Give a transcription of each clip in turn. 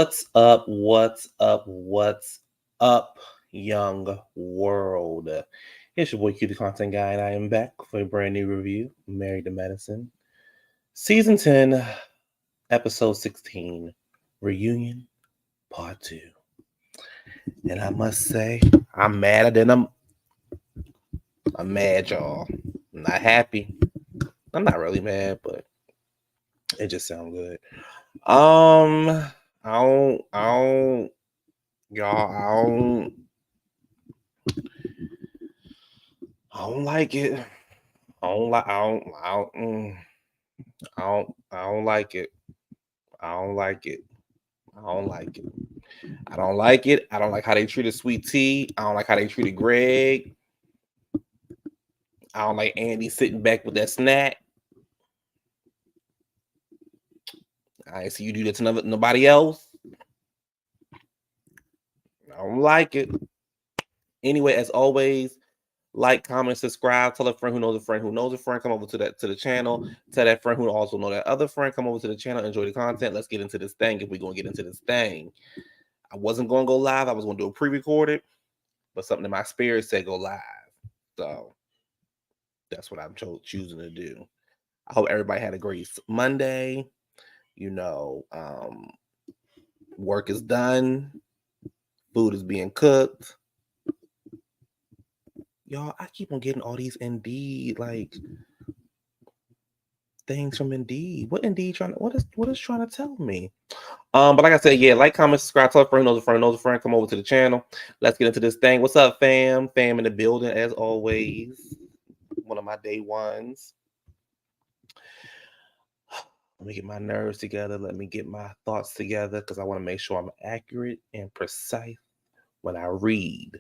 What's up? What's up? What's up, young world? It's your boy Q the Content Guy, and I am back for a brand new review. Married to Medicine, Season 10, Episode 16, Reunion Part 2. And I must say, I'm madder than I'm mad, y'all. I'm not happy. I'm not really mad, but it just sounds good. I don't, y'all, I don't like it. I don't like. I don't like it. I don't like it. I don't like it. I don't like it. I don't like how they treated Sweet Tea. I don't like how they treated Greg. I don't like Andy sitting back with that snack. I ain't see you do that to nobody else. I don't like it. Anyway, as always, like, comment, subscribe. Tell a friend who knows a friend who knows a friend. Come over to the channel. Tell that friend who also know that other friend. Come over to the channel. Enjoy the content. Let's get into this thing. If we're gonna get into this thing, I wasn't gonna go live. I was gonna do a pre-recorded, but something in my spirit said go live. So that's what I'm choosing to do. I hope everybody had a great Monday. Work is done. Food is being cooked. Y'all, I keep on getting all these Indeed things from Indeed. What Indeed what is trying to tell me? But like I said, yeah, like, comment, subscribe, tell a friend, knows a friend, knows a friend. Come over to the channel. Let's get into this thing. What's up, fam? Fam in the building, as always. One of my day ones. Let me get my nerves together. Let me get my thoughts together, because I want to make sure I'm accurate and precise when I read.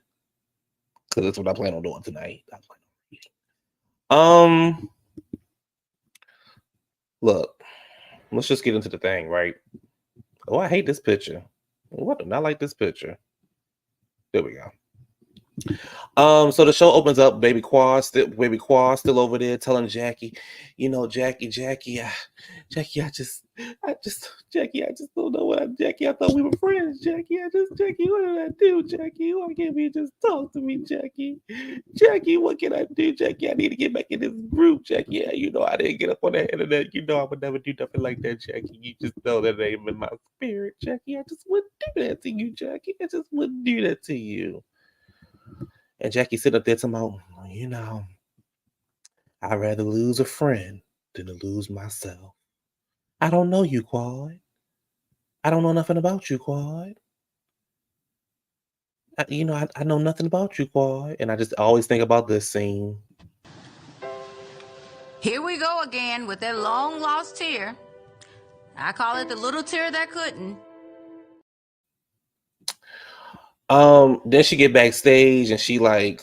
Because that's what I plan on doing tonight. I plan on reading. Look, let's just get into the thing, right? Oh, I hate this picture. What do not like this picture? There we go. So the show opens up. Baby Quad still over there telling Jackie, Jackie, I just don't know Jackie, I thought we were friends, Jackie, what did I do, Jackie? Why can't we just talk to me, Jackie? Jackie, what can I do, Jackie? I need to get back in this group, Jackie. Yeah, I didn't get up on the internet. I would never do nothing like that, Jackie. You just know that ain't in my spirit, Jackie. I just wouldn't do that to you, Jackie. I just wouldn't do that to you. And Jackie sitting up there talking about, I'd rather lose a friend than to lose myself. I don't know you, Quad. I don't know nothing about you, Quad. I know nothing about you, Quad. And I just always think about this scene. Here we go again with that long-lost tear. I call it the little tear that couldn't. Then she get backstage and she Simone,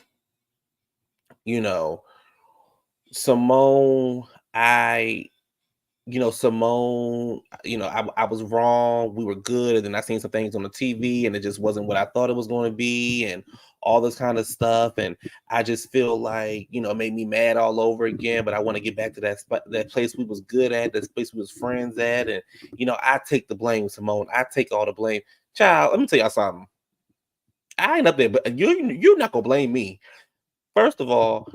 Simone, I was wrong. We were good. And then I seen some things on the TV and it just wasn't what I thought it was going to be and all this kind of stuff. And I just feel like, it made me mad all over again. But I want to get back to that place we was good at, that place we was friends at. And, I take the blame, Simone. I take all the blame. Child, let me tell y'all something. I ain't up there, but you're not going to blame me. First of all,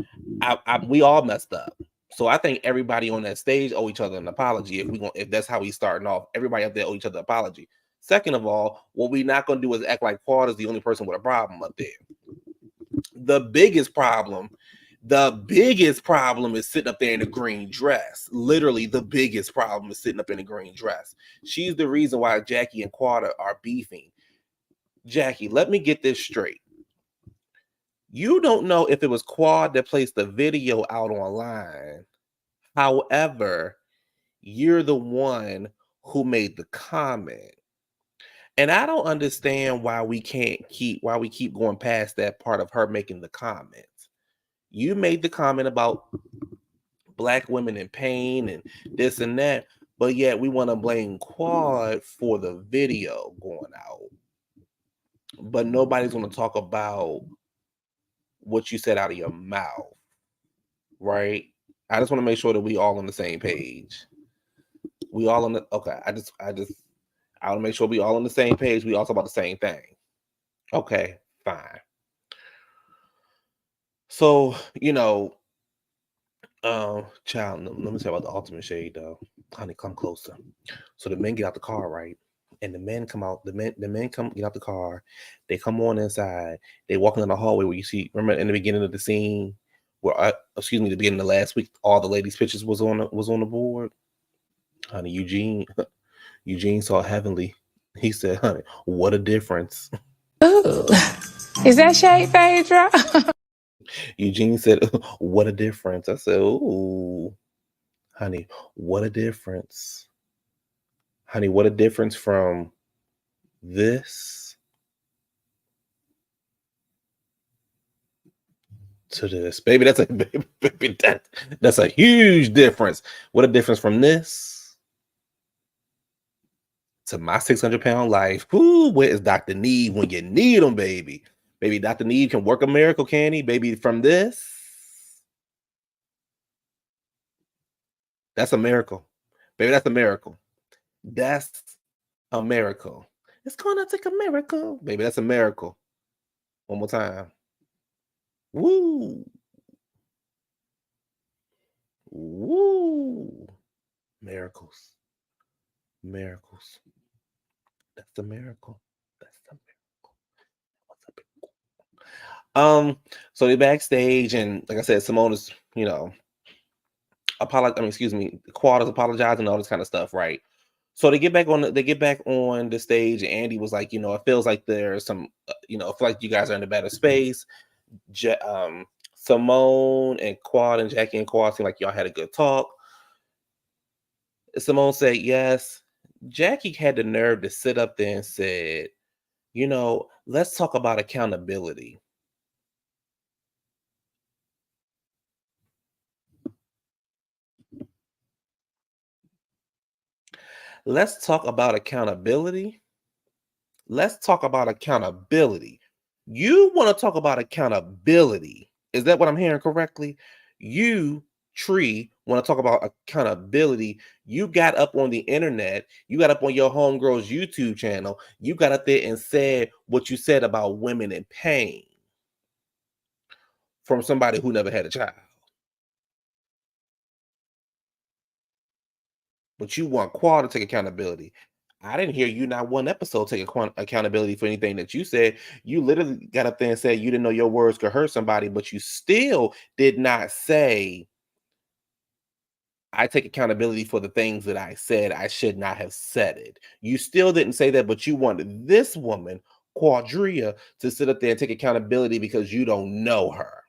we all messed up. So I think everybody on that stage owe each other an apology. If that's how we starting off, everybody up there owe each other an apology. Second of all, what we're not going to do is act like Quad is the only person with a problem up there. The biggest problem is sitting up there in a green dress. Literally, the biggest problem is sitting up in a green dress. She's the reason why Jackie and Quad are beefing. Jackie, let me get this straight. You don't know if it was Quad that placed the video out online. However, you're the one who made the comment. And I don't understand why we keep going past that part of her making the comment. You made the comment about Black women in pain and this and that, but yet we want to blame Quad for the video going out. But nobody's going to talk about what you said out of your mouth, right? I just want to make sure that we all on the same page. We all on the okay. I want to make sure we all on the same page. We all talk about the same thing. Okay, fine. So, child, let me tell you about the ultimate shade though. Honey, come closer. So the men get out the car, right? And the men come out, the men come get out the car, they come on inside, they walk in the hallway where you see, remember in the beginning of the scene where the beginning of last week, all the ladies' pictures was on the board. Honey, Eugene saw Heavenly. He said, honey, what a difference. Ooh, is that shade, Phaedra? Eugene said, what a difference. I said, ooh, honey, what a difference. Honey, what a difference from this to this. Baby, that's a huge difference. What a difference from this to my 600-pound life. Ooh, where is Dr. Need when you need him, baby? Baby, Dr. Need can work a miracle, can he? Baby, from this, that's a miracle. Baby, that's a miracle. That's a miracle. It's gonna take a miracle. Baby, that's a miracle. One more time. Woo. Woo. Miracles. Miracles. That's a miracle. That's a miracle. What's a miracle? So they're backstage, and like I said, Simone is, Quad is apologizing and all this kind of stuff, right? So they get back on the stage, and Andy was like, it feels like there's some, I feel like you guys are in a better space. Simone and Quad and Jackie and Quad seem like y'all had a good talk. Simone said yes. Jackie had the nerve to sit up there and said, let's talk about accountability. Let's talk about accountability. Let's talk about accountability. You want to talk about accountability. Is that what I'm hearing correctly? You, Tree, want to talk about accountability. You got up on the internet. You got up on your homegirl's YouTube channel. You got up there and said what you said about women in pain from somebody who never had a child. But you want Quad to take accountability. I didn't hear you not one episode take accountability for anything that you said. You literally got up there and said you didn't know your words could hurt somebody, but you still did not say, I take accountability for the things that I said. I should not have said it. You still didn't say that, but you wanted this woman, Quadria, to sit up there and take accountability because you don't know her.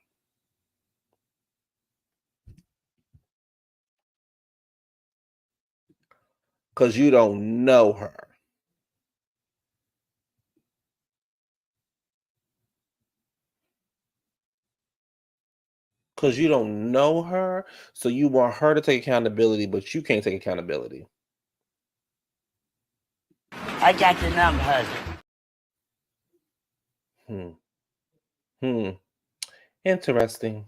Because you don't know her. Because you don't know her, so you want her to take accountability, but you can't take accountability. I got your number, husband. Interesting.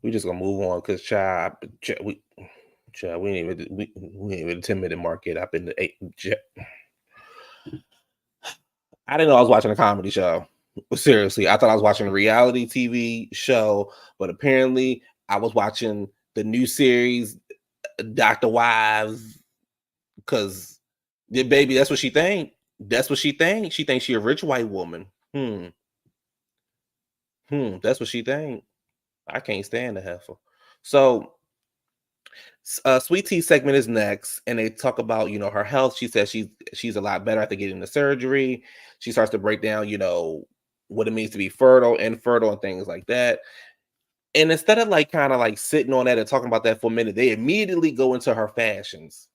We just gonna move on because we ain't even the 10-minute mark yet. I've been to 8. I didn't know I was watching a comedy show. Seriously, I thought I was watching a reality TV show, but apparently I was watching the new series, Dr. Wives, because baby, that's what she think. That's what she thinks. She thinks she a rich white woman. That's what she think. I can't stand the heifer. So Sweet Tea segment is next, and they talk about her health. She says she's a lot better after getting the surgery. She starts to break down what it means to be fertile, infertile, and things like that. And instead of kind of sitting on that and talking about that for a minute, they immediately go into her fashions,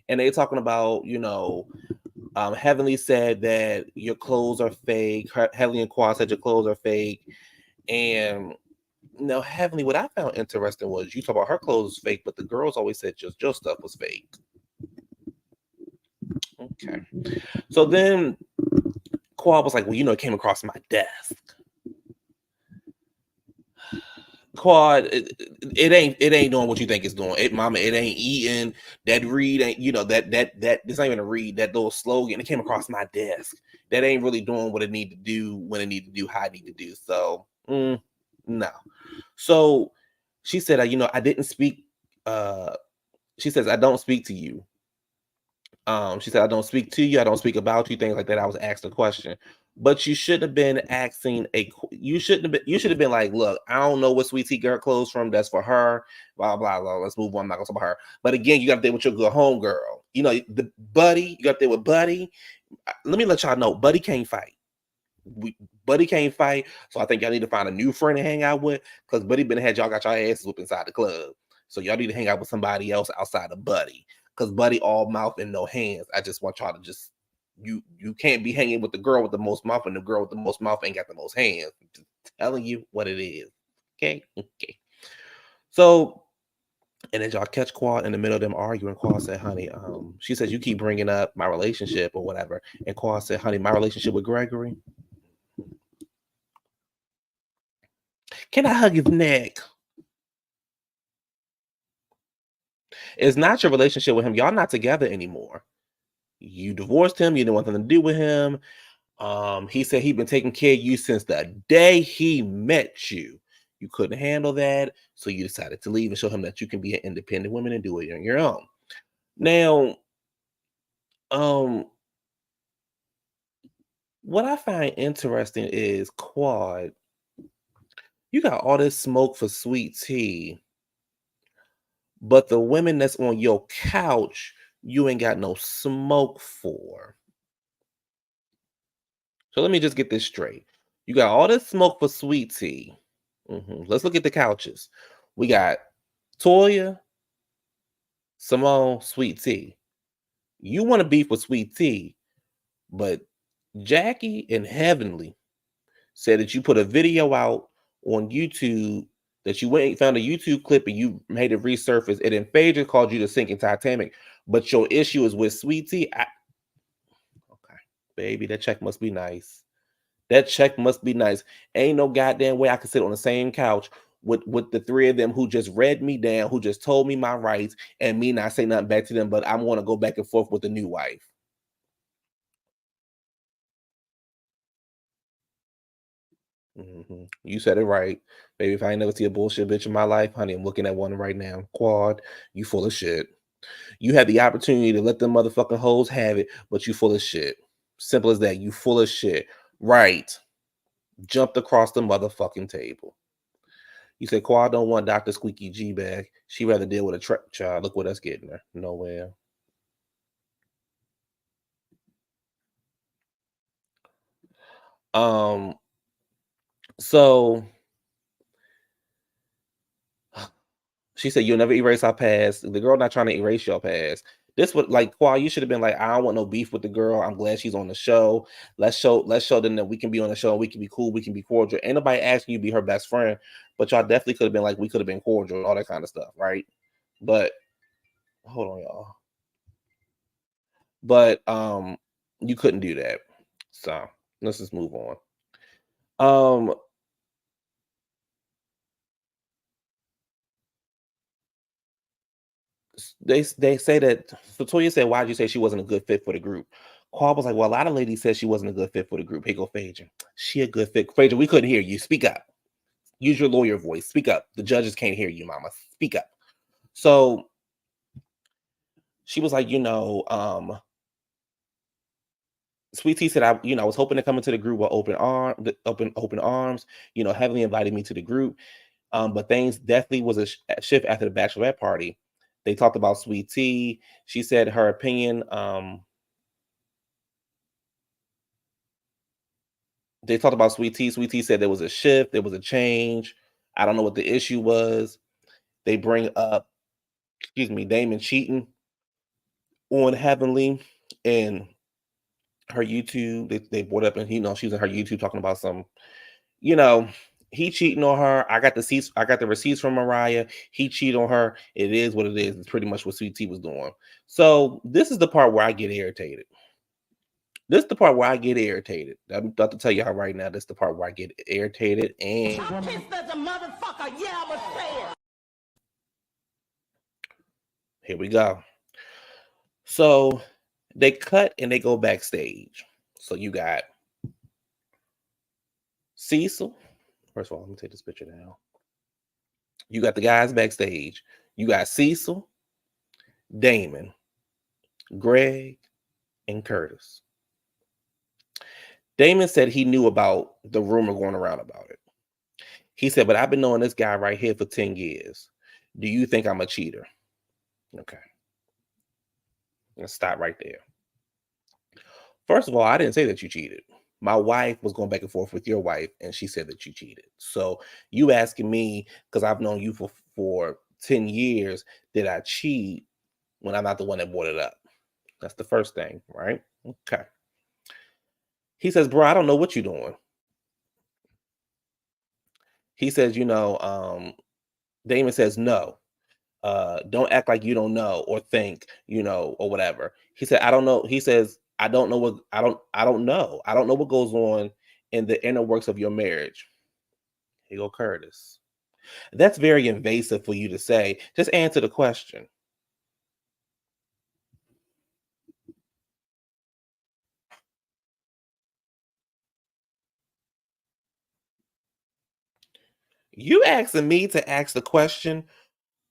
and they're talking about Heavenly said that your clothes are fake. Heavenly and Quad said your clothes are fake, and now, Heavenly, what I found interesting was you talk about her clothes was fake, but the girls always said just your stuff was fake. Okay. So then Quad was like, well, it came across my desk. Quad, it ain't doing what you think it's doing. It, mama, it ain't eating. That read ain't, you know, that this ain't even a read. That little slogan, it came across my desk. That ain't really doing what it need to do when it need to do how it need to do. So no. So she said, you know, I didn't speak. She says, I don't speak to you. She said, I don't speak to you. I don't speak about you. Things like that. I was asked a question, but you should have been asking you shouldn't have been. You should have been like, look, I don't know what Sweet Tea girl clothes from. That's for her. Blah blah blah. Let's move on. I'm not gonna talk about her. But again, you got to deal with your good home girl. You know, the Buddy. You got to deal with Buddy. Let me let y'all know, Buddy can't fight. Buddy can't fight. So I think y'all need to find a new friend to hang out with, because Buddy been had y'all got y'all asses whooped inside the club. So y'all need to hang out with somebody else outside of Buddy. Because Buddy all mouth and no hands. I just want y'all to just you can't be hanging with the girl with the most mouth, and the girl with the most mouth ain't got the most hands. I'm just telling you what it is. Okay. So, and then y'all catch Quad in the middle of them arguing. Quad said, honey, she says, you keep bringing up my relationship or whatever. And Quad said, honey, my relationship with Gregory. Can I hug his neck? It's not your relationship with him. Y'all not together anymore. You divorced him. You didn't want nothing to do with him. He said he'd been taking care of you since the day he met you. You couldn't handle that, so you decided to leave and show him that you can be an independent woman and do it on your own. Now, what I find interesting is, Quad, you got all this smoke for Sweet Tea, but the women that's on your couch, you ain't got no smoke for. So let me just get this straight. You got all this smoke for Sweet Tea. Let's look at the couches. We got Toya, Simone, Sweet Tea. You want to beef with Sweet Tea, but Jackie and Heavenly said that you put a video out on YouTube, that you went and found a YouTube clip and you made it resurface. And then Phaedra called you the sinking Titanic, but your issue is with Sweet Tea. Okay, baby, that check must be nice. That check must be nice. Ain't no goddamn way I could sit on the same couch with the three of them who just read me down, who just told me my rights, and me not say nothing back to them, but I want to go back and forth with the new wife. You said it right, baby. If I ain't never see a bullshit bitch in my life, honey, I'm looking at one right now. Quad, you full of shit. You had the opportunity to let them motherfucking hoes have it, but you full of shit. Simple as that. You full of shit. Right. Jumped across the motherfucking table. You said Quad don't want Dr. Squeaky G back. She rather deal with a trap child. Look what that's getting her. Nowhere. So she said, you'll never erase our past. The girl not trying to erase your past. This would, like, Quad, you should have been like, I don't want no beef with the girl. I'm glad she's on the show. Let's show them that we can be on the show. We can be cool. We can be cordial. Ain't nobody asking you to be her best friend, but y'all definitely could have been like, we could have been cordial, all that kind of stuff, right? But hold on, y'all. But you couldn't do that. So let's just move on. They say that, so Toya said, why did you say she wasn't a good fit for the group? Qual was like, well, a lot of ladies said she wasn't a good fit for the group. Here go Phaedra. She a good fit. Phaedra, we couldn't hear you. Speak up. Use your lawyer voice. Speak up. The judges can't hear you, mama. Speak up. So she was like, Sweet Tea said, I was hoping to come into the group with open arms. Heavenly invited me to the group. But things definitely was a shift after the bachelorette party. They talked about Sweet Tea. She said her opinion. They talked about Sweet Tea. Sweet Tea said there was a shift. There was a change. I don't know what the issue was. They bring up, Damon cheating on Heavenly and her YouTube. They brought up, and she was in her YouTube talking about some, he cheating on her. I got the receipts from Mariah. He cheated on her. It is what it is. It's pretty much what Sweet Tea was doing. So this is the part where I get irritated. I'm about to tell y'all right now. This is the part where I get irritated. And I'm pissed as a motherfucker. Here we go. So they cut and they go backstage. So you got Cecil. First of all, let me take this picture down. You got the guys backstage. You got Cecil, Damon, Greg, and Curtis. Damon said he knew about the rumor going around about it. He said, but I've been knowing this guy right here for 10 years. Do you think I'm a cheater? Okay. Let's stop right there. First of all, I didn't say that you cheated. My wife was going back and forth with your wife, and she said that you cheated. So you asking me, because I've known you for 10 years, did I cheat when I'm not the one that brought it up? That's the first thing, right? Okay. He says, bro, I don't know what you're doing. He says, Damon says, no. Don't act like you don't know or think, or whatever. He said, I don't know. He says, I don't know what I don't know. I don't know what goes on in the inner works of your marriage. Here you go, Curtis. That's very invasive for you to say. Just answer the question. You asking me to ask the question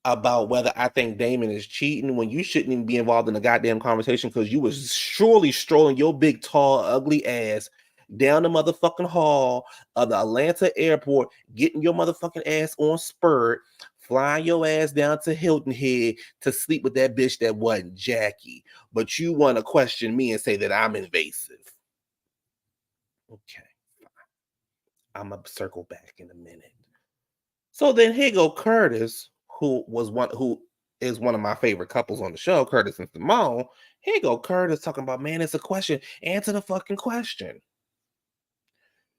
about whether I think Damon is cheating when you shouldn't even be involved in the goddamn conversation because you was surely strolling your big, tall, ugly ass down the motherfucking hall of the Atlanta airport, getting your motherfucking ass on Spurt, flying your ass down to Hilton Head to sleep with that bitch that wasn't Jackie. But you want to question me and say that I'm invasive. Okay. I'm going to circle back in a minute. So then here go Curtis, who is one of my favorite couples on the show, Curtis and Simone. Here go Curtis talking about, man, it's a question. Answer the fucking question.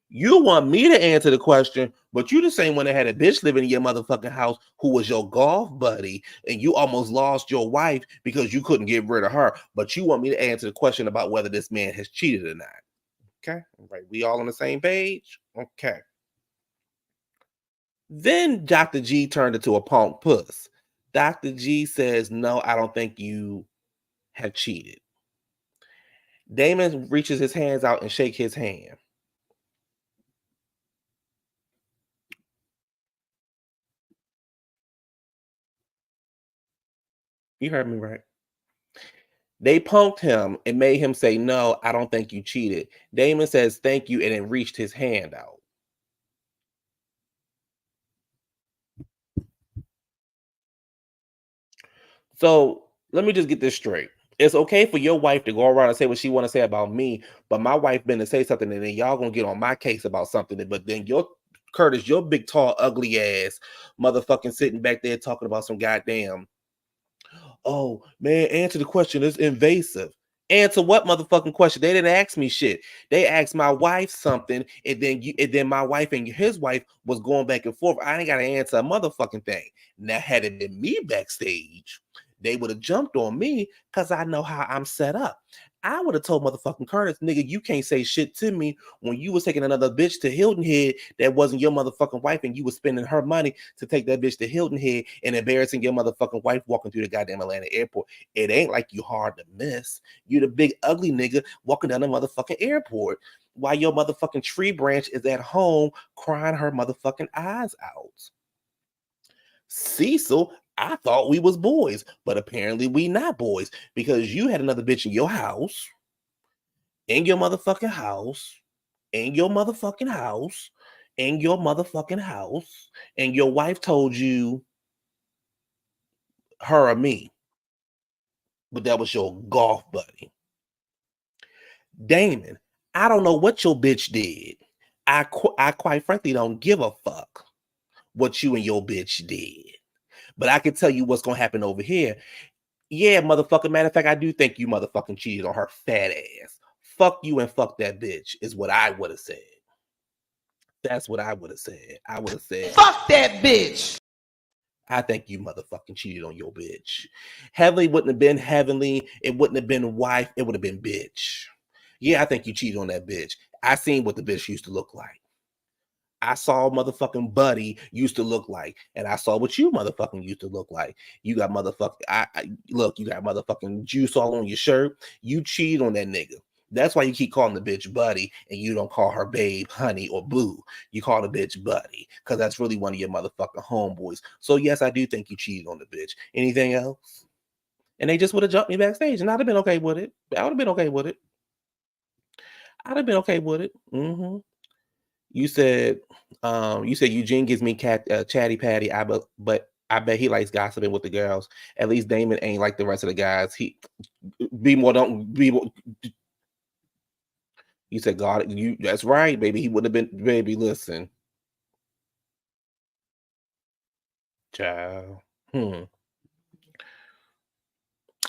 You want me to answer the question, but you the same one that had a bitch living in your motherfucking house who was your golf buddy, and you almost lost your wife because you couldn't get rid of her. But you want me to answer the question about whether this man has cheated or not. Okay, right? We all on the same page? Okay. Then Dr. G turned into a punk puss. Dr. G says, no, I don't think you have cheated. Damon reaches his hands out and shake his hand. You heard me right. They punked him and made him say, no, I don't think you cheated. Damon says, thank you, and then reached his hand out. So let me just get this straight. It's okay for your wife to go around and say what she want to say about me, but my wife been to say something, and then y'all gonna get on my case about something. But then Curtis, your big, tall, ugly ass motherfucking sitting back there talking about some goddamn, oh man, answer the question. It's invasive. Answer what motherfucking question? They didn't ask me shit. They asked my wife something, and then my wife and his wife was going back and forth. I ain't gotta answer a motherfucking thing. Now, had it been me backstage, they would have jumped on me because I know how I'm set up. I would have told motherfucking Curtis, nigga, you can't say shit to me when you was taking another bitch to Hilton Head that wasn't your motherfucking wife, and you was spending her money to take that bitch to Hilton Head and embarrassing your motherfucking wife walking through the goddamn Atlanta airport. It ain't like you hard to miss. You the big ugly nigga walking down the motherfucking airport while your motherfucking tree branch is at home crying her motherfucking eyes out. Cecil, I thought we was boys, but apparently we not boys because you had another bitch in your house, in your motherfucking house, in your motherfucking house, in your motherfucking house, and your wife told you her or me, but that was your golf buddy. Damon, I don't know what your bitch did. I quite frankly don't give a fuck what you and your bitch did. But I can tell you what's going to happen over here. Yeah, motherfucker. Matter of fact, I do think you motherfucking cheated on her fat ass. Fuck you and fuck that bitch is what I would have said. That's what I would have said. I would have said, fuck that bitch. I think you motherfucking cheated on your bitch. Heavenly wouldn't have been heavenly. It wouldn't have been wife. It would have been bitch. Yeah, I think you cheated on that bitch. I seen what the bitch used to look like. I saw motherfucking Buddy used to look like, and I saw what you motherfucking used to look like. You got motherfucking, look, you got motherfucking juice all on your shirt. You cheat on that nigga. That's why you keep calling the bitch Buddy, and you don't call her babe, honey, or boo. You call the bitch Buddy, because that's really one of your motherfucking homeboys. So yes, I do think you cheated on the bitch. Anything else? And they just would have jumped me backstage, and I'd have been okay with it. I would have been okay with it. I'd have been okay with it. You said Eugene gives me chatty patty. But I bet he likes gossiping with the girls. At least Damon ain't like the rest of the guys. He don't be more. You said God, that's right, baby. He would have been, baby. Listen, child.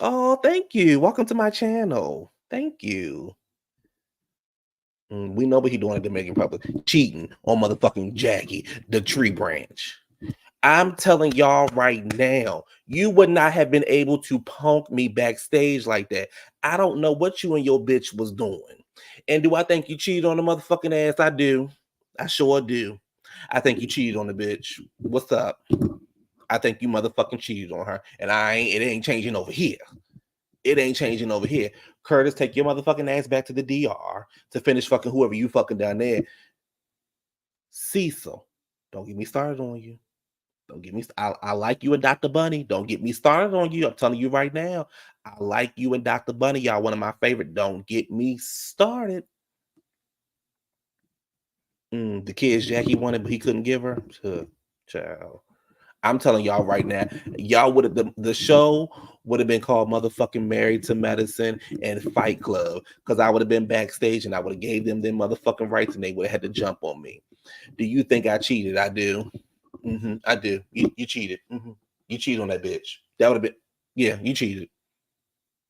Oh, thank you. Welcome to my channel. Thank you. We know what he doing at Dominican Republic. Cheating on motherfucking Jackie, the tree branch. I'm telling y'all right now, you would not have been able to punk me backstage like that. I don't know what you and your bitch was doing. And do I think you cheated on the motherfucking ass? I do. I sure do. I think you cheated on the bitch. What's up? I think you motherfucking cheated on her. And it ain't changing over here. It ain't changing over here. Curtis, take your motherfucking ass back to the DR to finish fucking whoever you fucking down there. Cecil, don't get me started on you. Don't get me. I like you and Dr. Bunny. Don't get me started on you. I'm telling you right now. I like you and Dr. Bunny. Y'all one of my favorite. Don't get me started. The kids Jackie wanted, but he couldn't give her. Child. I'm telling y'all right now, y'all would have the show would have been called motherfucking Married to Medicine and Fight Club, because I would have been backstage and I would have gave them motherfucking rights and they would have had to jump on me. Do you think I cheated? I do. I do. You cheated. You cheated on that bitch. That would have been, yeah, you cheated.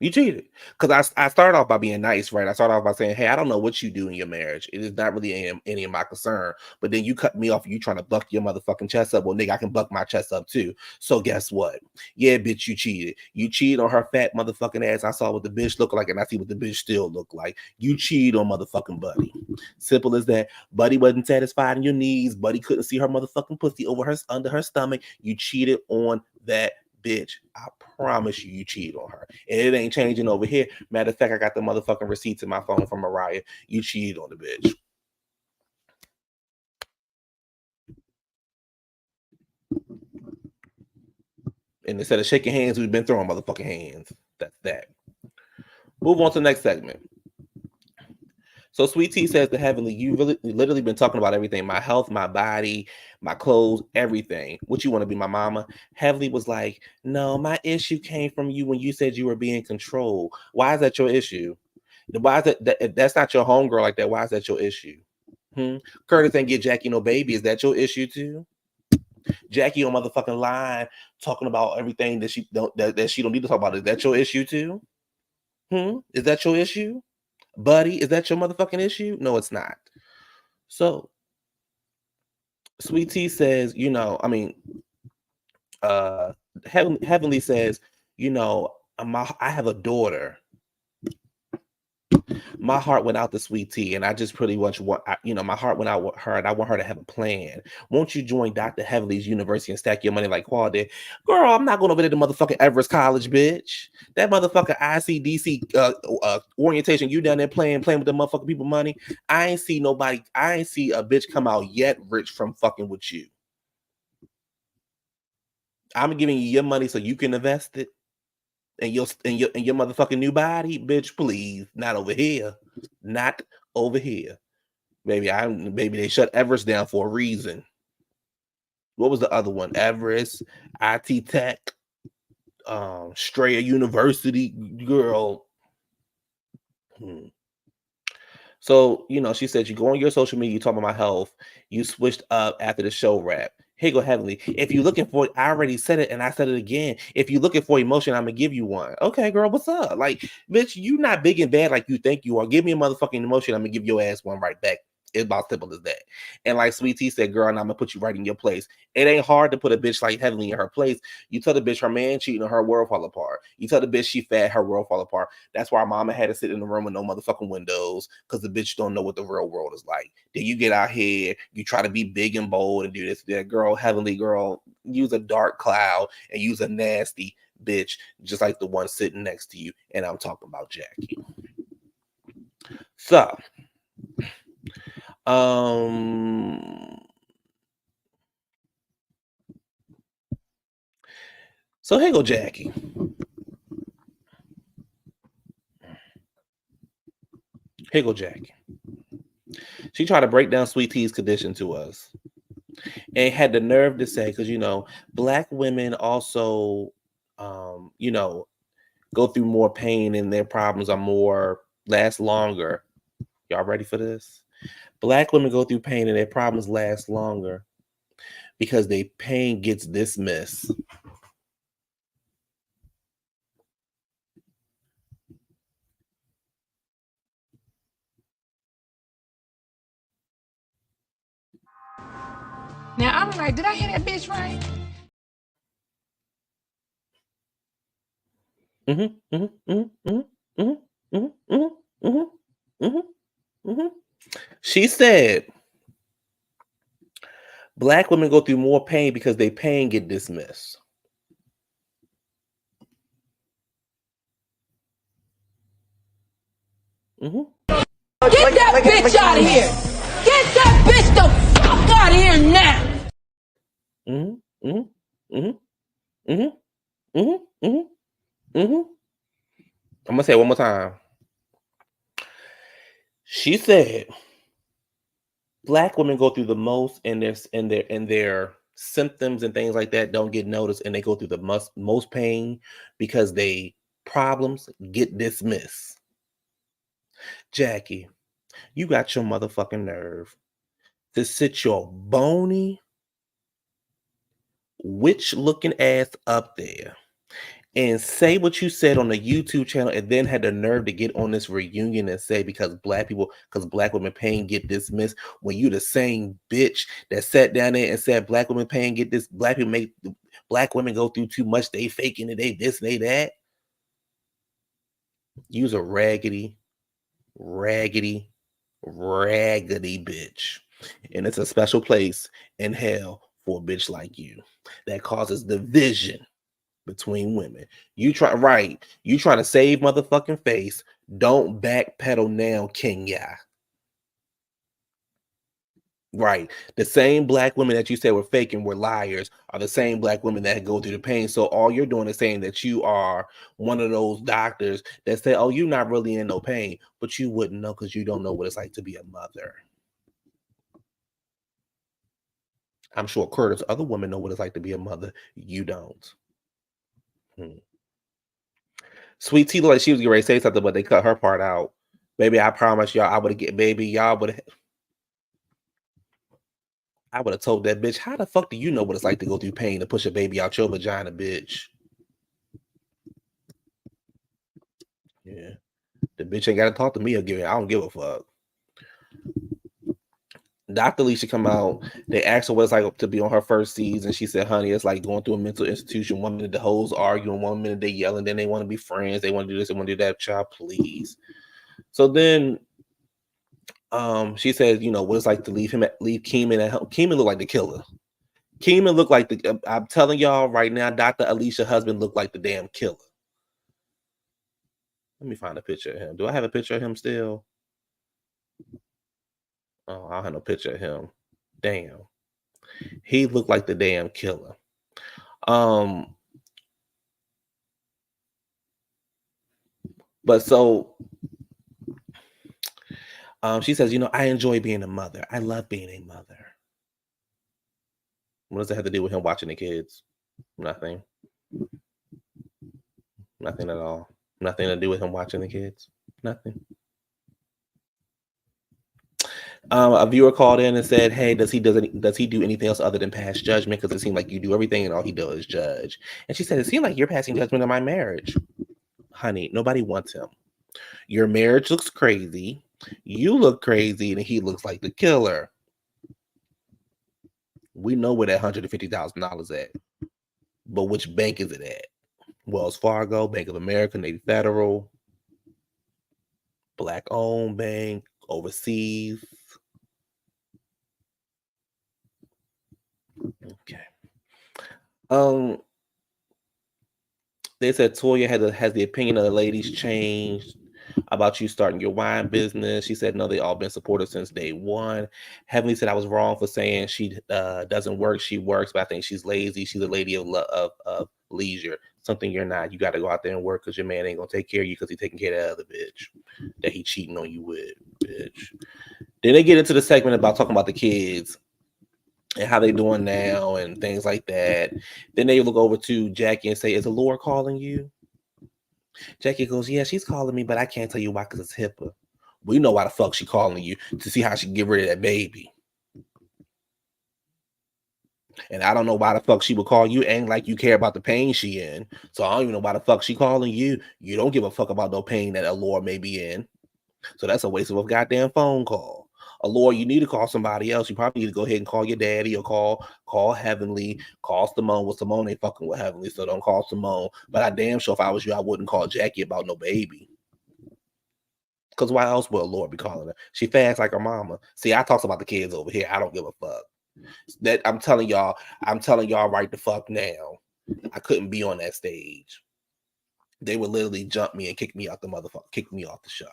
You cheated. Because I started off by being nice, right? I started off by saying, hey, I don't know what you do in your marriage. It is not really any of my concern. But then you cut me off. You trying to buck your motherfucking chest up. Well, nigga, I can buck my chest up too. So guess what? Yeah, bitch, you cheated. You cheated on her fat motherfucking ass. I saw what the bitch looked like, and I see what the bitch still look like. You cheated on motherfucking Buddy. Simple as that. Buddy wasn't satisfied in your knees. Buddy couldn't see her motherfucking pussy under her stomach. You cheated on that bitch. I promise you cheated on her. And it ain't changing over here. Matter of fact, I got the motherfucking receipts in my phone from Mariah. You cheated on the bitch. And instead of shaking hands, we've been throwing motherfucking hands. That's that. Move on to the next segment. So Sweet Tea says to Heavenly, you literally been talking about everything. My health, my body, my clothes, everything. What you want to be, my mama? Heavenly was like, no, my issue came from you when you said you were being controlled. Why is that your issue? Why is that's not your homegirl like that? Why is that your issue? Curtis ain't get Jackie no baby. Is that your issue too? Jackie on motherfucking line talking about everything that she don't need to talk about. Is that your issue too? Is that your issue? Buddy, is that your motherfucking issue? No, it's not. So Sweet Tea says, Heavenly says, I have a daughter. My heart went out to Sweet Tea, and I just pretty much want, my heart went out with her, and I want her to have a plan. Won't you join Dr. Heavenly's university and stack your money like Quad did? Girl, I'm not going over there to motherfucking Everest College, bitch. That motherfucking ICDC orientation, you down there playing with the motherfucking people money. I ain't see a bitch come out yet rich from fucking with you. I'm giving you your money so you can invest it. And your motherfucking new body, bitch, please. Not over here. Not over here. Baby, they shut Everest down for a reason. What was the other one? Everest, IT Tech, Strayer University, girl. So, she said, you go on your social media, you talk about my health, you switched up after the show wrap. Here go Heavenly. If you're looking for it, I already said it and I said it again. If you're looking for emotion, I'm gonna give you one. Okay, girl, what's up? Like, bitch, you not big and bad like you think you are. Give me a motherfucking emotion, I'm gonna give your ass one right back It's about simple as that. And like Sweet Tea said, girl, and I'm gonna put you right in your place. It ain't hard to put a bitch like Heavenly in her place. You tell the bitch her man cheating on her world fall apart. You tell the bitch she fat, her world fall apart. That's why mama had to sit in the room with no motherfucking windows, because the bitch don't know what the real world is like. Then you get out here, you try to be big and bold and do this, that. Girl, Heavenly girl, use a dark cloud and use a nasty bitch just like the one sitting next to you. And I'm talking about Jackie. So here go Jackie. Here go Jackie. She tried to break down Sweet Tea's condition to us and had the nerve to say, because, you know, Black women also, you know, go through more pain and their problems are more, last longer. Y'all ready for this? Black women go through pain and their problems last longer because their pain gets dismissed. Now I'm like, did I hear that bitch right? She said, Black women go through more pain because their pain get dismissed. Get that bitch out of here! Get that bitch the fuck out of here now! I'm gonna say it one more time. She said, Black women go through the most, and their symptoms and things like that don't get noticed, and they go through the most pain because they problems get dismissed. Jackie, you got your motherfucking nerve to sit your bony, witch-looking ass up there and say what you said on the YouTube channel, and then had the nerve to get on this reunion and say because Black women pain get dismissed, when you the same bitch that sat down there and said Black women pain get this, Black people make Black women go through too much, they faking it, they this, they that. Use a raggedy bitch. And it's a special place in hell for a bitch like you that causes division between women. You trying to save motherfucking face. Don't backpedal now, Kenya. Right. The same Black women that you said were faking were liars are the same Black women that go through the pain. So all you're doing is saying that you are one of those doctors that say, oh, you're not really in no pain, but you wouldn't know because you don't know what it's like to be a mother. I'm sure Curtis, other women know what it's like to be a mother. You don't. Sweet Tea, like she was getting ready to say something, but they cut her part out. Baby, I promise y'all, I would have told that bitch, how the fuck do you know what it's like to go through pain to push a baby out your vagina, bitch? Yeah. The bitch ain't got to talk to me again. I don't give a fuck. Dr. Alicia come out. They asked her what it's like to be on her first season. She said, honey, it's like going through a mental institution. 1 minute the hoes arguing, 1 minute they yelling, then they want to be friends. They want to do this, they want to do that. Child, please. So then she said, you know, what it's like to leave Kema at home. Kema looked like the killer. Kema looked like I'm telling y'all right now, Dr. Alicia's husband looked like the damn killer. Let me find a picture of him. Do I have a picture of him still? Oh, I don't have no picture of him. Damn. He looked like the damn killer. But so she says, you know, I enjoy being a mother. I love being a mother. What does it have to do with him watching the kids? Nothing. Nothing at all. Nothing to do with him watching the kids. Nothing. A viewer called in and said, hey, does he do anything else other than pass judgment? Because it seemed like you do everything and all he does is judge. And she said, it seems like you're passing judgment on my marriage. Honey, nobody wants him. Your marriage looks crazy. You look crazy and he looks like the killer. We know where that $150,000 at. But which bank is it at? Wells Fargo, Bank of America, Navy Federal, Black owned bank, overseas. Okay. They said Toya has the opinion of the ladies changed about you starting your wine business. She said, no, they all been supportive since day one. Heavenly said, I was wrong for saying she doesn't work. She works, but I think she's lazy. She's a lady of leisure. Something you're not. You got to go out there and work because your man ain't going to take care of you because he's taking care of the other bitch that he cheating on you with, bitch. Then they get into the segment about talking about the kids and how they doing now and things like that. Then they look over to Jackie and say, is the Lord calling you? Jackie goes, yeah, she's calling me, but I can't tell you why because it's HIPAA. We know why the fuck she calling you, to see how she can get rid of that baby. And I don't know why the fuck she would call you. Ain't like you care about the pain she in. So I don't even know why the fuck she calling you. You don't give a fuck about no pain that a Lord may be in. So that's a waste of a goddamn phone call. A Lord, you need to call somebody else. You probably need to go ahead and call your daddy or call Heavenly, call Simone. Well, Simone ain't fucking with Heavenly, so don't call Simone. But I damn sure if I was you, I wouldn't call Jackie about no baby. Because why else would a Lord be calling her? She fasts like her mama. See, I talk about the kids over here. I don't give a fuck. That I'm telling y'all right the fuck now. I couldn't be on that stage. They would literally jump me and kick me out the motherfucker, kick me off the show.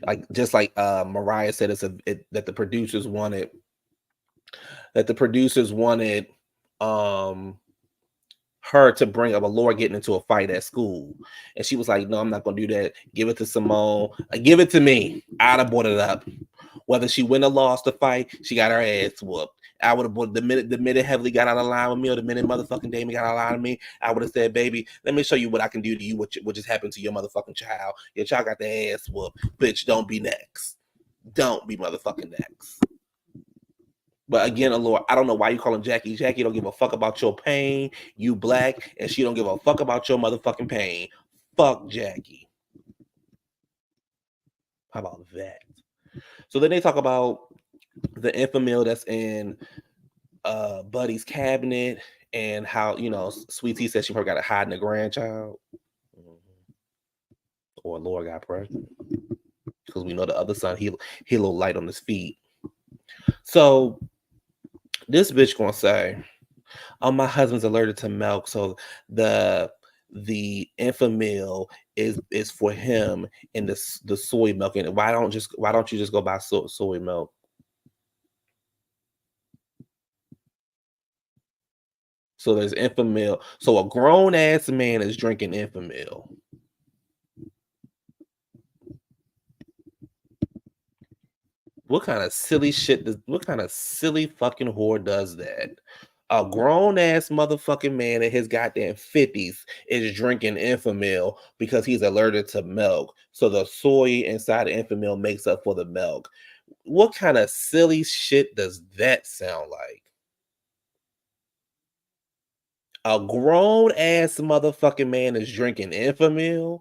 Like just like Mariah said, that the producers wanted her to bring up a Lord getting into a fight at school, and she was like, "No, I'm not gonna do that. Give it to Simone. Give it to me. I'd have brought it up. Whether she win or lost the fight, she got her ass whooped. I would have brought the minute Heavenly got out of line with me, or the minute motherfucking Damon got out of line with me, I would have said, baby, let me show you what I can do to you, what just happened to your motherfucking child. Your child got their ass whooped. Bitch, don't be next. Don't be motherfucking next." But again, Lord, I don't know why you calling Jackie. Jackie don't give a fuck about your pain. You black, and she don't give a fuck about your motherfucking pain. Fuck Jackie. How about that? So then they talk about the infamil that's in Buddy's cabinet and how, Sweet Tea said she probably got to hide in a grandchild. Or Lord got pregnant. Because we know the other son, he a little light on his feet. So this bitch gonna say, oh, my husband's allergic to milk, so the infamil is for him in the soy milk. And why don't you just go buy soy milk? So there's infamil. So a grown ass man is drinking infamil. What kind of silly fucking whore does that? A grown ass motherfucking man in his goddamn 50s is drinking infamil because he's allergic to milk. So the soy inside the infamil makes up for the milk. What kind of silly shit does that sound like? A grown ass motherfucking man is drinking infamil.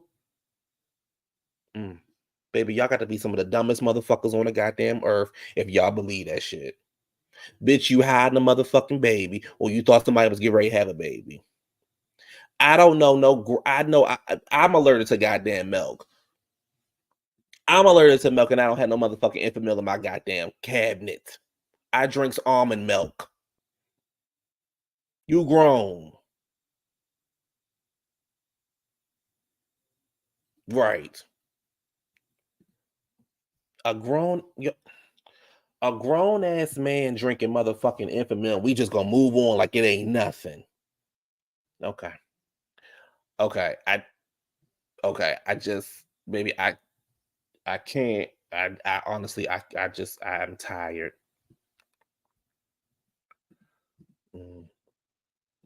Baby, y'all got to be some of the dumbest motherfuckers on the goddamn earth if y'all believe that shit. Bitch, you hiding a motherfucking baby, or you thought somebody was getting ready to have a baby. I don't know. I'm allergic to goddamn milk. I'm allergic to milk, and I don't have no motherfucking infamil in my goddamn cabinet. I drinks almond milk. You grown. Right. A grown ass man drinking motherfucking infamil. We just gonna move on like it ain't nothing. Okay. I just maybe I can't. I honestly I'm tired.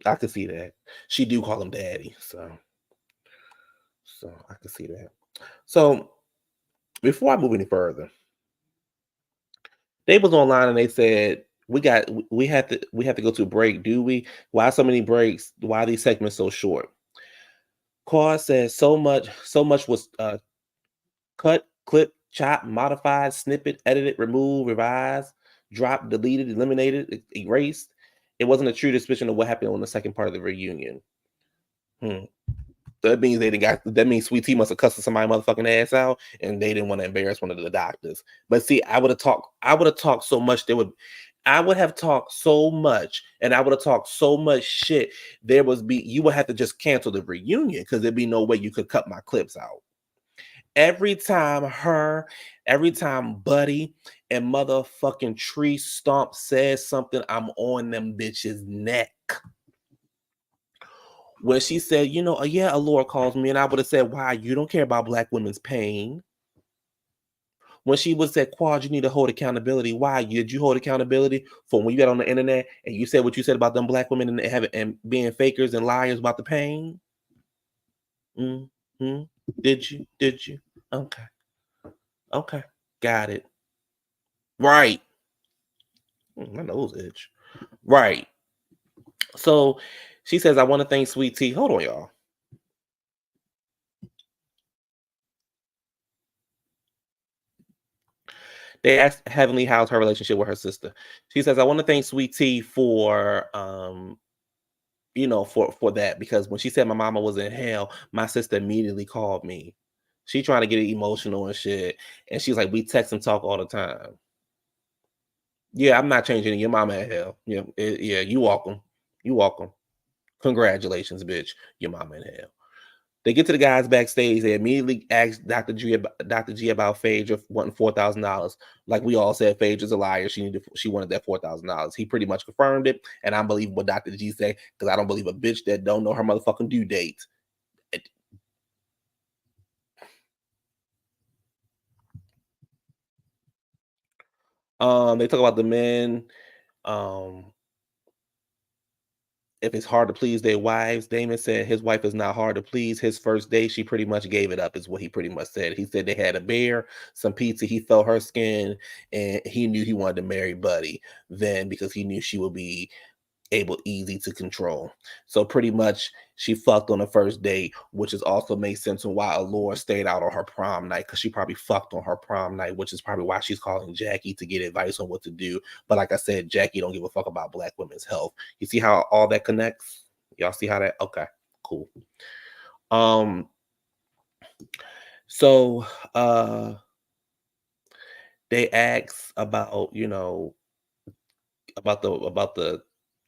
I could see that. She do call him daddy, so I could see that. So before I move any further, they was online and they said we have to go to a break. Do we? Why so many breaks? Why are these segments so short? Quad says so much was cut, clip, chop, modified, snippet, edited, removed, revised, dropped, deleted, eliminated, erased. It wasn't a true description of what happened on the second part of the reunion. That means that means Sweet Tea must have cussed somebody motherfucking ass out, and they didn't want to embarrass one of the doctors. But see, I would have talked so much. I would have talked so much, and I would have talked so much shit. You would have to just cancel the reunion because there'd be no way you could cut my clips out. Every time Buddy and motherfucking Tree Stomp says something, I'm on them bitches' neck. When she said, yeah, Allure calls me, and I would have said, why? You don't care about Black women's pain. When she would say, Quad, you need to hold accountability. Why? Did you hold accountability for when you got on the internet and you said what you said about them Black women and being fakers and liars about the pain? Mm-hmm. Did you? Okay. Got it. Right. My nose itch. Right. So she says, I want to thank Sweet Tea. Hold on, y'all. They asked Heavenly how's her relationship with her sister. She says, I want to thank Sweet Tea for for that, because when she said my mama was in hell, my sister immediately called me. She trying to get emotional and shit. And she's like, we text and talk all the time. Yeah, I'm not changing your mama in hell. Yeah, you welcome. You welcome. Congratulations, bitch. Your mama in hell. They get to the guys backstage. They immediately ask Dr. G about Phaedra wanting $4,000. Like we all said, Phaedra's a liar. She wanted that $4,000. He pretty much confirmed it, and I believe what Dr. G said, because I don't believe a bitch that don't know her motherfucking due date. They talk about the men. If it's hard to please their wives, Damon said his wife is not hard to please. His first day, she pretty much gave it up, is what he pretty much said. He said they had a bear, some pizza. He felt her skin, and he knew he wanted to marry Buddy then, because he knew she would be easy to control. So pretty much she fucked on the first date, which is also makes sense on why Allure stayed out on her prom night, because she probably fucked on her prom night, which is probably why she's calling Jackie to get advice on what to do. But like I said, Jackie don't give a fuck about Black women's health. You see how all that connects? Y'all see how that? Okay, cool. So they ask about, about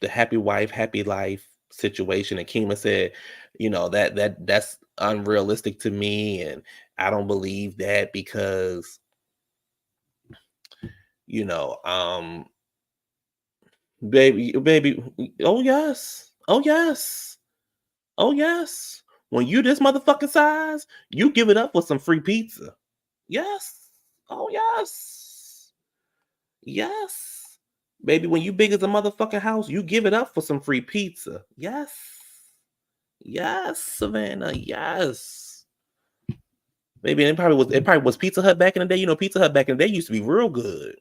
the happy wife, happy life situation, and Kema said, that's unrealistic to me, and I don't believe that, because baby, oh yes, when you this motherfucking size, you give it up for some free pizza. Yes. Oh yes. Baby, when you big as a motherfucking house, you give it up for some free pizza. Yes. Yes, Savannah. Yes. Baby, it probably was Pizza Hut back in the day. Pizza Hut back in the day used to be real good.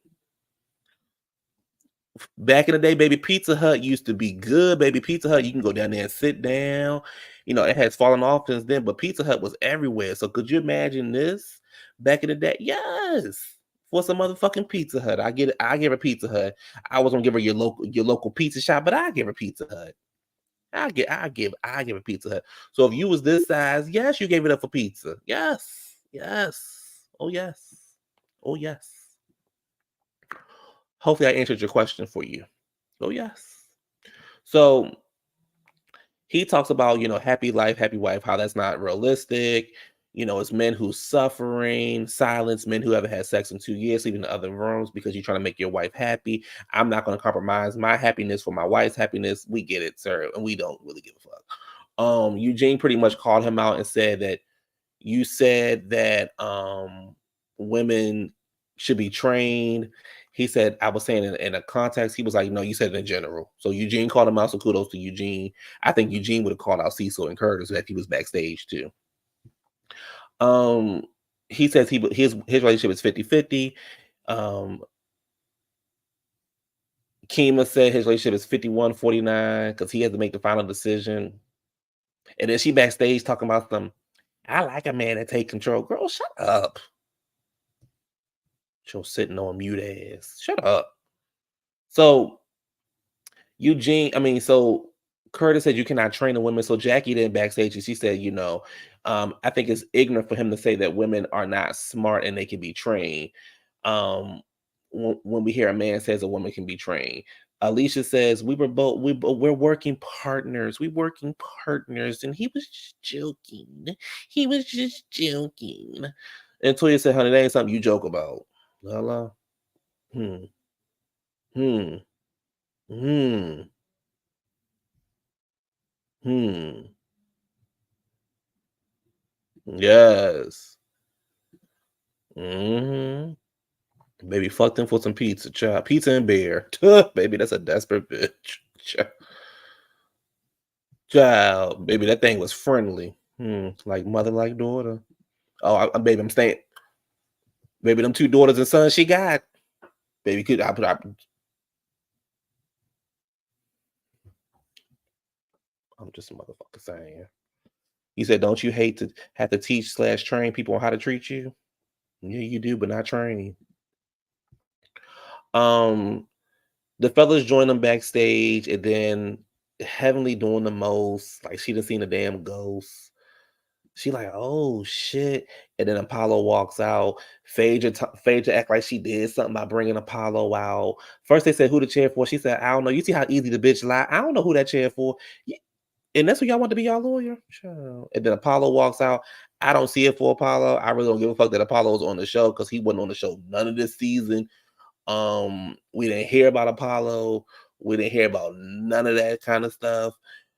Back in the day, baby, Pizza Hut used to be good. Baby, Pizza Hut, you can go down there and sit down. It has fallen off since then, but Pizza Hut was everywhere. So could you imagine this back in the day? Yes. For some motherfucking Pizza Hut. I give her Pizza Hut. I was gonna give her your local pizza shop, but I give her Pizza Hut. I give her Pizza Hut. So if you was this size, yes, you gave it up for pizza. Yes. Oh yes. Oh yes. Hopefully I answered your question for you. Oh yes. So he talks about, happy life, happy wife, how that's not realistic. It's men who's suffering, silence, men who haven't had sex in 2 years, sleeping in other rooms because you're trying to make your wife happy. I'm not going to compromise my happiness for my wife's happiness. We get it, sir. And we don't really give a fuck. Eugene pretty much called him out and said that you said that women should be trained. He said, I was saying in a context, he was like, no, you said it in general. So Eugene called him out, so kudos to Eugene. I think Eugene would have called out Cecil and Curtis if he was backstage too. He says his relationship is 50-50. Kema said his relationship is 51-49 because he has to make the final decision. And then she backstage talking about some, I like a man that take control. Girl, shut up. She'll sitting on mute ass. Shut up. So so Curtis said you cannot train a woman. So Jackie then backstage, and she said, I think it's ignorant for him to say that women are not smart and they can be trained. When we hear a man says a woman can be trained. Alicia says we're working partners. We working partners, and he was just joking. He was just joking. And Toya said, honey, that ain't something you joke about. Hello. Hmm. Hmm. Hmm. Hmm. Yes. Mm-hmm. Baby, fuck them for some pizza, child. Pizza and beer. Baby, that's a desperate bitch. Child, baby, that thing was friendly. Like mother, like daughter. Oh, baby, I'm staying. Baby, them 2 daughters and sons she got. Baby, I'm just a motherfucker saying. You said, don't you hate to have to teach/train people on how to treat you? Yeah, you do, but not train. The fellas join them backstage, and then Heavenly doing the most. Like, she done seen a damn ghost. She like, oh shit. And then Apollo walks out. Phaedra act like she did something by bringing Apollo out. First they said, who the chair for? She said, I don't know. You see how easy the bitch lie? I don't know who that chair for. And that's what y'all want to be y'all lawyer? Sure. And then Apollo walks out. I don't see it for Apollo. I really don't give a fuck that Apollo's on the show because he wasn't on the show none of this season. We didn't hear about Apollo. We didn't hear about none of that kind of stuff.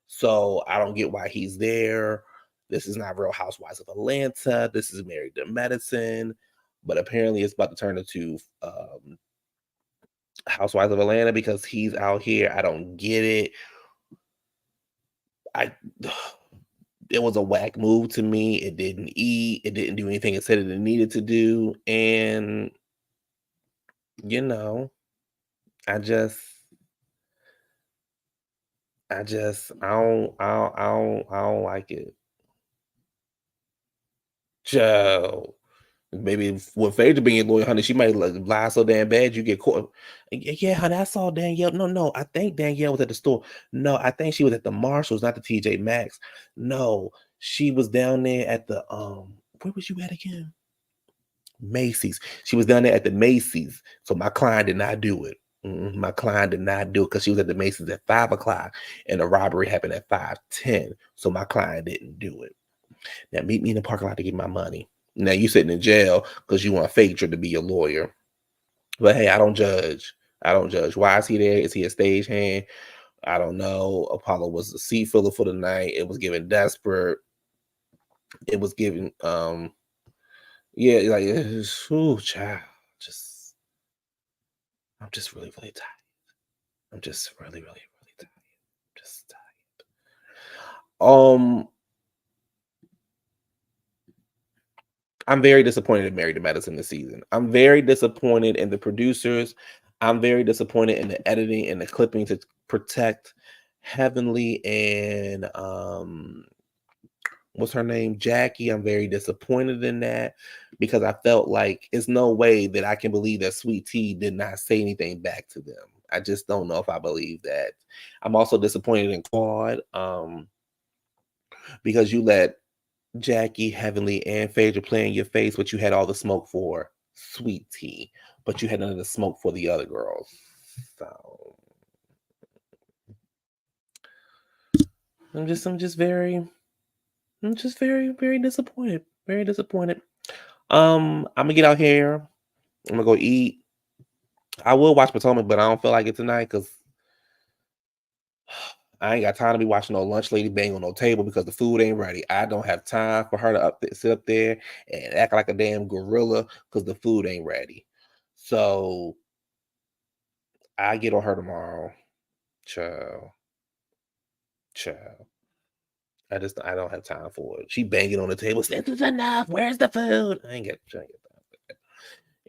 So I don't get why he's there. This is not Real Housewives of Atlanta. This is Married to Medicine. But apparently it's about to turn into Housewives of Atlanta because he's out here. I don't get it. It was a whack move to me. It didn't eat. It didn't do anything it said it needed to do. And I don't like it. Joe. Maybe with Phaedra being loyal, honey, she might lie so damn bad you get caught. Yeah, honey, I saw Danielle. No, I think Danielle was at the store. No, I think she was at the Marshalls, not the TJ Maxx. No, she was down there at the where was you at again? Macy's. She was down there at the Macy's. So my client did not do it. My client did not do it because she was at the Macy's at 5:00 and the robbery happened at 5:10. So my client didn't do it. Now meet me in the parking lot to get my money. Now you sitting in jail because you want Phaedra to be your lawyer. But hey, I don't judge. I don't judge. Why is he there? Is he a stagehand? I don't know. Apollo was a seat filler for the night. It was given desperate. It was given yeah, like child. I'm just really, really tired. I'm just really, really, really tired. I'm just tired. I'm very disappointed in Married to Medicine this season. I'm very disappointed in the producers. I'm very disappointed in the editing and the clipping to protect Heavenly and what's her name? Jackie. I'm very disappointed in that because I felt like it's no way that I can believe that Sweet Tea did not say anything back to them. I just don't know if I believe that. I'm also disappointed in Claude because you let Jackie, Heavenly, and Phaedra play in your face, but you had all the smoke for Sweet Tea, but you had none of the smoke for the other girls. So I'm just very, very disappointed. Very disappointed. I'm gonna get out here. I'm gonna go eat. I will watch Potomac, but I don't feel like it tonight because I ain't got time to be watching no lunch lady bang on no table because the food ain't ready. I don't have time for her to sit up there and act like a damn gorilla because the food ain't ready. So I get on her tomorrow. Child. I don't have time for it. She banging on the table. This is enough. Where's the food? I ain't got time for that.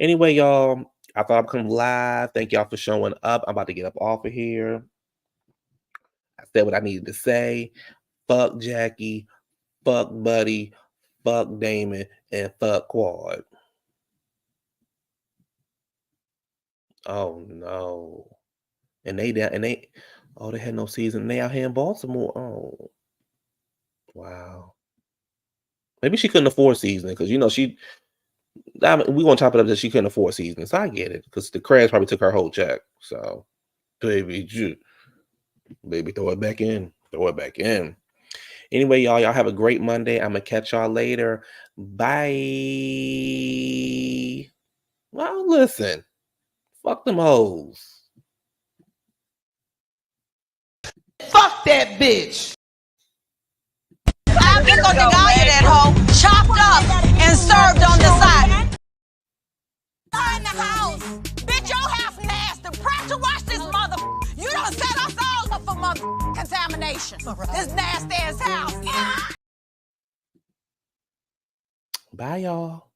Anyway, y'all, I thought I'd come live. Thank y'all for showing up. I'm about to get up off of here. I said what I needed to say. fuck Jackie, fuck Buddy, fuck Damon, and fuck Quad. Oh no. And they had no season. They out here in Baltimore. Oh. Wow. Maybe she couldn't afford seasoning because we gonna chop it up that she couldn't afford seasoning. So I get it because the Crabs probably took her whole check. So baby, throw it back in. Throw it back in. Anyway, y'all have a great Monday. I'm gonna catch y'all later. Bye. Well, listen. Fuck them hoes. Fuck that bitch. I'm gonna deny you that hoe, chopped up and served on the side. In the house, bitch, your house nasty. Pressure wash this mother. You don't set us all up for mother contamination. This nasty ass house. Bye, y'all.